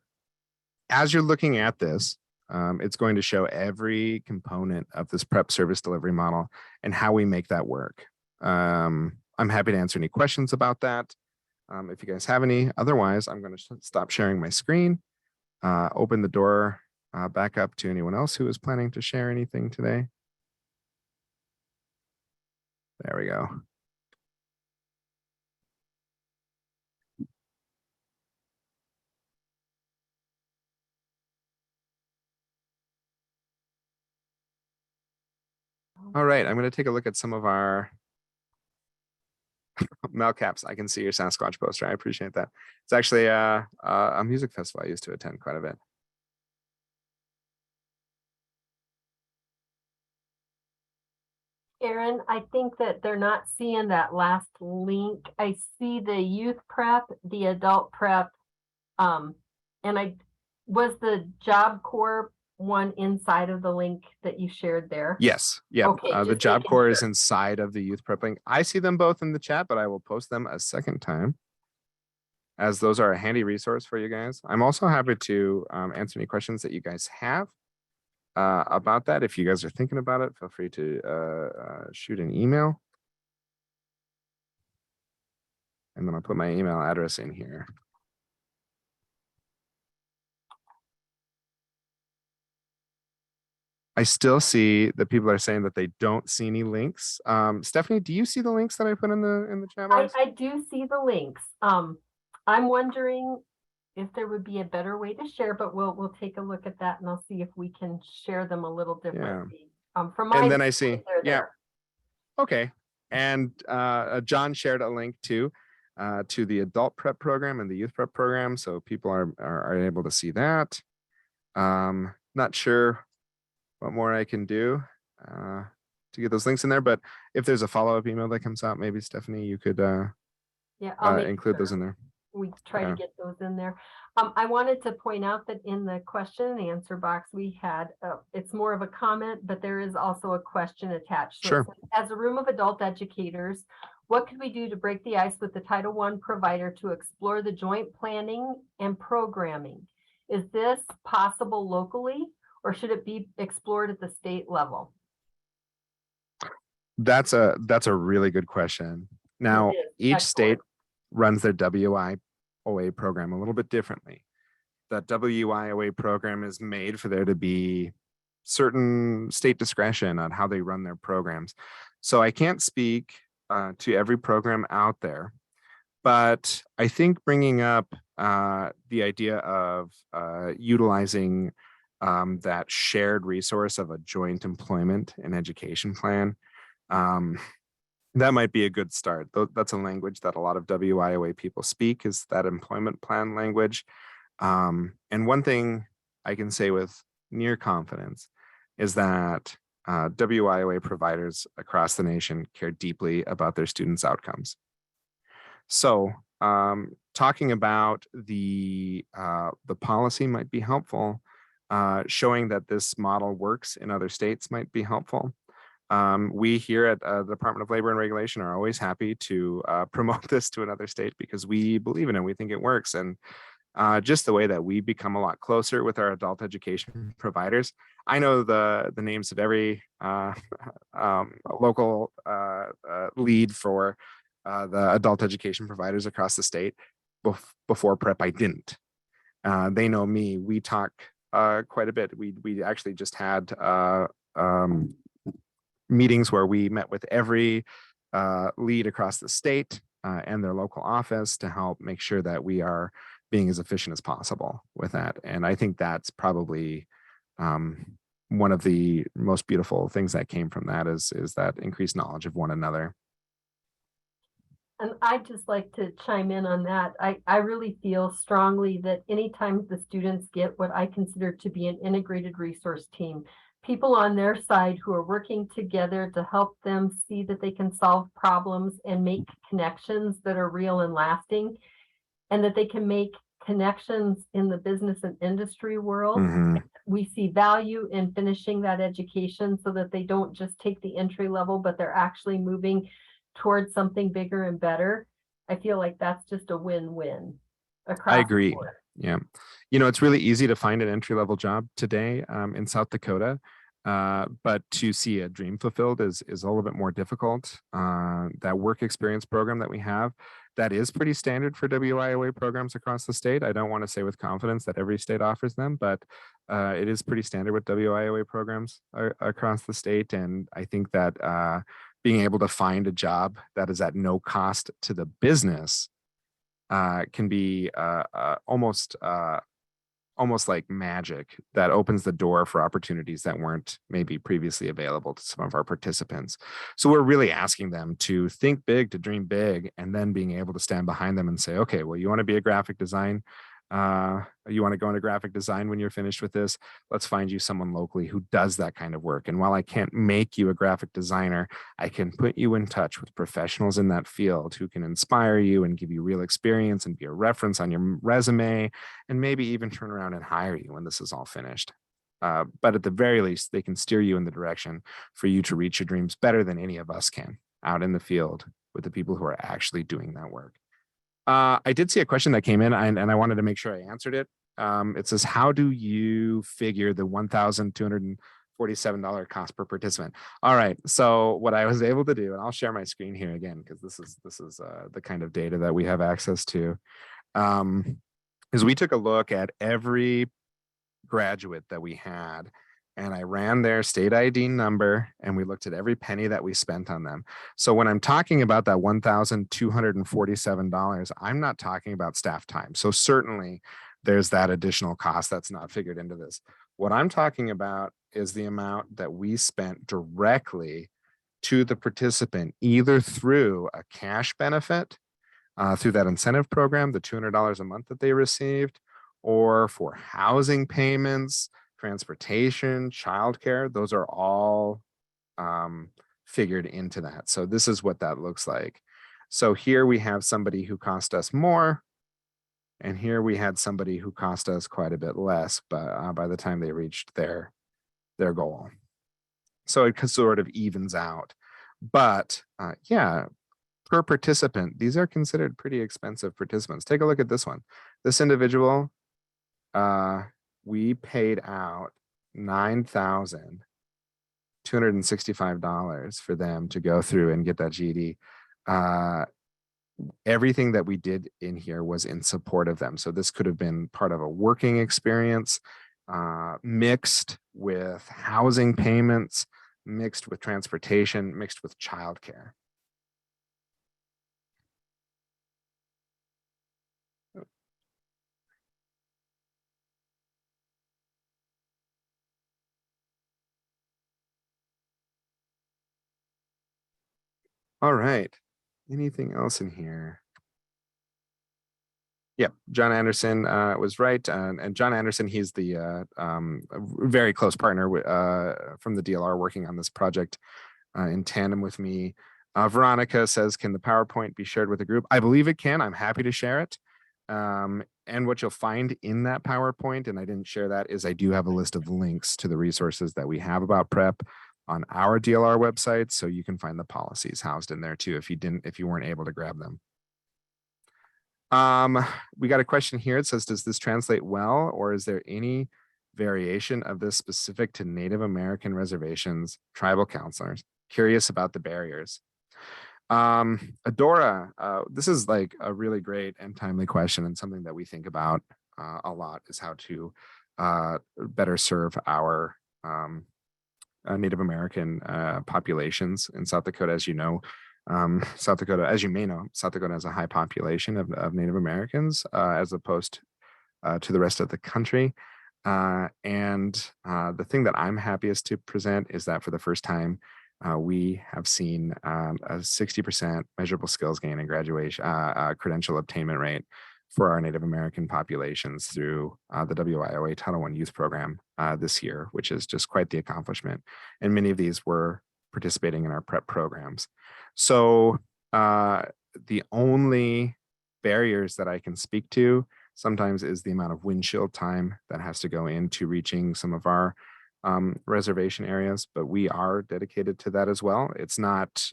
as you're looking at this, it's going to show every component of this prep service delivery model and how we make that work. I'm happy to answer any questions about that if you guys have any. Otherwise, I'm going to stop sharing my screen, open the door back up to anyone else who is planning to share anything today. There we go. All right, I'm going to take a look at some of our Melcaps. I can see your Sasquatch poster. I appreciate that. It's actually a music festival I used to attend quite a bit. Aaron, I think that they're not seeing that last link. I see the youth prep, the adult prep, and was the Job Corps one inside of the link that you shared there? Yes. Yeah. Okay, the Job Corps sure. is inside of the youth prep link. I see them both in the chat, but I will post them a second time, as those are a handy resource for you guys. I'm also happy to answer any questions that you guys have about that. If you guys are thinking about it, feel free to shoot an email. And then I'll put my email address in here. I still see that people are saying that they don't see any links. Stephanie, do you see the links that I put in the chat box? I do see the links. I'm wondering if there would be a better way to share, but we'll take a look at that and I'll see if we can share them a little differently. From my and then I see, yeah. There. Okay. And John shared a link to the adult prep program and the youth prep program, so people are able to see that. Not sure what more I can do to get those links in there, but if there's a follow-up email that comes out, maybe Stephenie, you could include those in there. We try to get those in there. I wanted to point out that in the question and answer box we had, it's more of a comment, but there is also a question attached. So sure. As a room of adult educators, what could we do to break the ice with the Title I provider to explore the joint planning and programming? Is this possible locally, or should it be explored at the state level? That's a really good question. Now, each state runs their WIOA program a little bit differently. The WIOA program is made for there to be certain state discretion on how they run their programs. So I can't speak to every program out there, but I think bringing up the idea of utilizing that shared resource of a joint employment and education plan, that might be a good start. That's a language that a lot of WIOA people speak, is that employment plan language. And one thing I can say with near confidence is that WIOA providers across the nation care deeply about their students' outcomes. So talking about the policy might be helpful. Showing that this model works in other states might be helpful. We here at the Department of Labor and Regulation are always happy to promote this to another state because we believe in it. We think it works. And just the way that we become a lot closer with our adult education providers. I know the names of every local lead for the adult education providers across the state. Before prep, I didn't. They know me. We talk quite a bit. We actually just had meetings where we met with every lead across the state and their local office to help make sure that we are being as efficient as possible with that. And I think that's probably one of the most beautiful things that came from that is that increased knowledge of one another. And I'd just like to chime in on that. I really feel strongly that anytime the students get what I consider to be an integrated resource team, people on their side who are working together to help them see that they can solve problems and make connections that are real and lasting, and that they can make connections in the business and industry world. Mhm. We see value in finishing that education so that they don't just take the entry level, but they're actually moving towards something bigger and better. I feel like that's just a win-win across I the agree. board. Yeah. You know, it's really easy to find an entry level job today in South Dakota. But to see a dream fulfilled is a little bit more difficult. That work experience program that we have, that is pretty standard for WIOA programs across the state. I don't want to say with confidence that every state offers them, but it is pretty standard with WIOA programs across the state. And I think that being able to find a job that is at no cost to the business can be almost like magic that opens the door for opportunities that weren't maybe previously available to some of our participants. So we're really asking them to think big, to dream big, and then being able to stand behind them and say, okay, well, you want to be a graphic design, you want to go into graphic design when you're finished with this, let's find you someone locally who does that kind of work. And while I can't make you a graphic designer, I can put you in touch with professionals in that field who can inspire you and give you real experience and be a reference on your resume, and maybe even turn around and hire you when this is all finished. But at the very least, they can steer you in the direction for you to reach your dreams better than any of us can out in the field with the people who are actually doing that work. I did see a question that came in, and I wanted to make sure I answered it. It says, how do you figure the $1,247 cost per participant? All right. So what I was able to do, and I'll share my screen here again, because this is the kind of data that we have access to, is we took a look at every graduate that we had, and I ran their state ID number, and we looked at every penny that we spent on them. So when I'm talking about that $1,247, I'm not talking about staff time. So certainly there's that additional cost that's not figured into this. What I'm talking about is the amount that we spent directly to the participant, either through a cash benefit, through that incentive program, the $200 a month that they received, or for housing payments, transportation, childcare. Those are all figured into that. So this is what that looks like. So here we have somebody who cost us more, and here we had somebody who cost us quite a bit less, but by the time they reached their goal. So it sort of evens out. But yeah, per participant, these are considered pretty expensive participants. Take a look at this one. This individual, we paid out $9,265 for them to go through and get that GED. Everything that we did in here was in support of them. So this could have been part of a working experience, mixed with housing payments, mixed with transportation, mixed with childcare. All right. Anything else in here? Yeah, John Anderson was right. And John Anderson, he's the very close partner from the DLR working on this project in tandem with me. Veronica says, can the PowerPoint be shared with the group? I believe it can. I'm happy to share it. And what you'll find in that PowerPoint, and I didn't share that, is I do have a list of links to the resources that we have about prep on our DLR website. So you can find the policies housed in there too, if you weren't able to grab them. We got a question here. It says, does this translate well, or is there any variation of this specific to Native American reservations, tribal counselors? Curious about the barriers. Adora, this is like a really great and timely question, and something that we think about a lot, is how to better serve our Native American populations in South Dakota. As you know, South Dakota, as you may know, South Dakota has a high population of Native Americans as opposed to the rest of the country. And the thing that I'm happiest to present is that for the first time, we have seen a 60% measurable skills gain and graduation credential obtainment rate for our Native American populations through the WIOA Title I Youth Program this year, which is just quite the accomplishment. And many of these were participating in our prep programs. So the only barriers that I can speak to sometimes is the amount of windshield time that has to go into reaching some of our reservation areas, but we are dedicated to that as well. It's not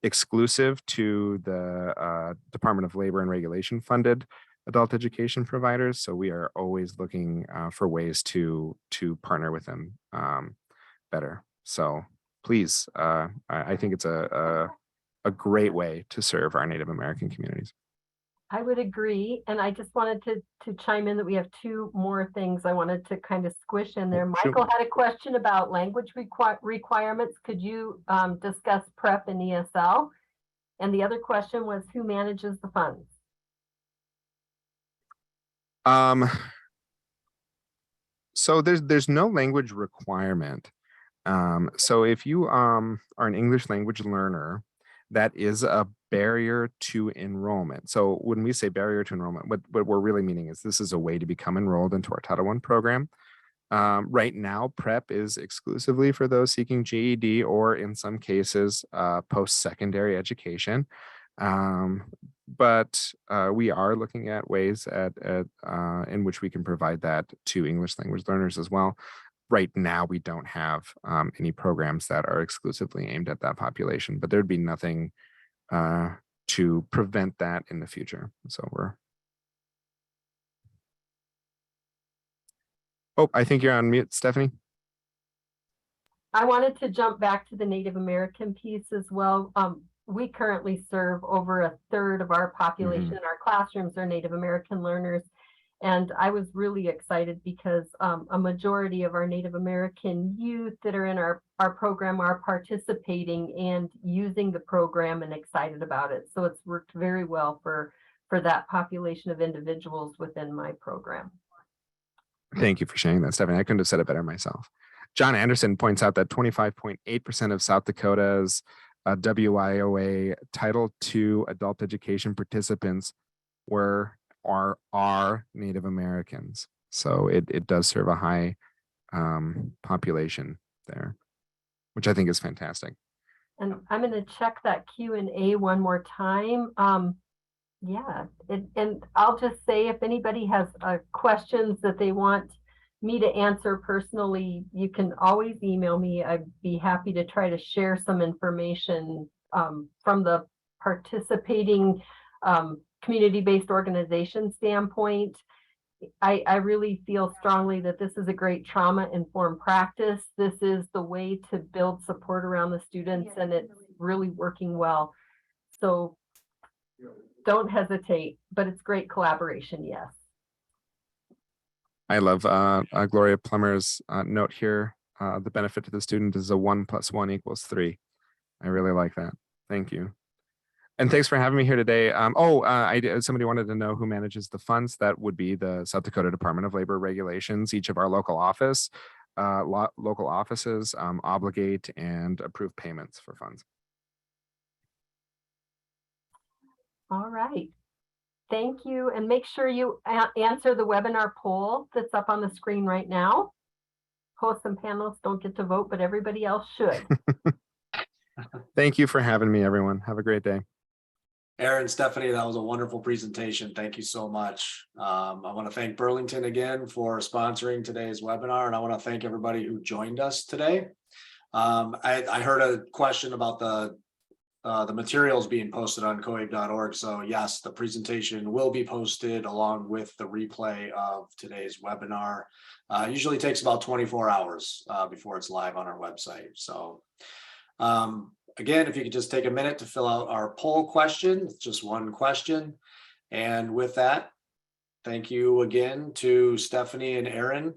exclusive to the Department of Labor and Regulation funded adult education providers. So we are always looking for ways to partner with them better. So please, I think it's a great way to serve our Native American communities. I would agree. And I just wanted to chime in that we have two more things I wanted to kind of squish in there. Sure. Michael had a question about language requirements. Could you discuss prep and ESL? And the other question was, who manages the funds? So there's no language requirement. So if you are an English language learner, that is a barrier to enrollment. So when we say barrier to enrollment, what we're really meaning is this is a way to become enrolled into our Title I program. Right now, prep is exclusively for those seeking GED or in some cases, post-secondary education. But we are looking at ways in which we can provide that to English language learners as well. Right now, we don't have any programs that are exclusively aimed at that population, but there'd be nothing to prevent that in the future. So Oh, I think you're on mute, Stephenie. I wanted to jump back to the Native American piece as well. We currently serve over a third of our population. Our classrooms are Native American learners. And I was really excited because a majority of our Native American youth that are in our program are participating and using the program and excited about it. So it's worked very well for that population of individuals within my program. Thank you for sharing that, Stephenie. I couldn't have said it better myself. John Anderson points out that 25.8% of South Dakota's WIOA Title II adult education participants are Native Americans. So it does serve a high population there, which I think is fantastic. And I'm going to check that Q&A one more time. Yeah, and I'll just say if anybody has questions that they want me to answer personally, you can always email me. I'd be happy to try to share some information from the participating community-based organization standpoint. I really feel strongly that this is a great trauma-informed practice. This is the way to build support around the students, and it's really working well. So don't hesitate, but it's great collaboration, yes. I love Gloria Plummer's note here. The benefit to the student is a 1 + 1 = 3. I really like that. Thank you. And thanks for having me here today. Somebody wanted to know who manages the funds. That would be the South Dakota Department of Labor Regulations. Each of our local offices obligate and approve payments for funds. All right. Thank you. And make sure you answer the webinar poll that's up on the screen right now. Hosts and panelists don't get to vote, but everybody else should. Thank you for having me, everyone. Have a great day. Aaron, Stephenie, that was a wonderful presentation. Thank you so much. I want to thank Burlington again for sponsoring today's webinar, and I want to thank everybody who joined us today. I heard a question about the materials being posted on coabe.org. So yes, the presentation will be posted along with the replay of today's webinar. Usually takes about 24 hours before it's live on our website. So again, if you could just take a minute to fill out our poll question, it's just one question. And with that, thank you again to Stephenie and Aaron.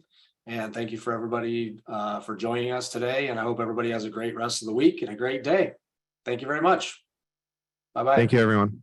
And thank you for everybody for joining us today. And I hope everybody has a great rest of the week and a great day. Thank you very much. Bye-bye. Thank you, everyone.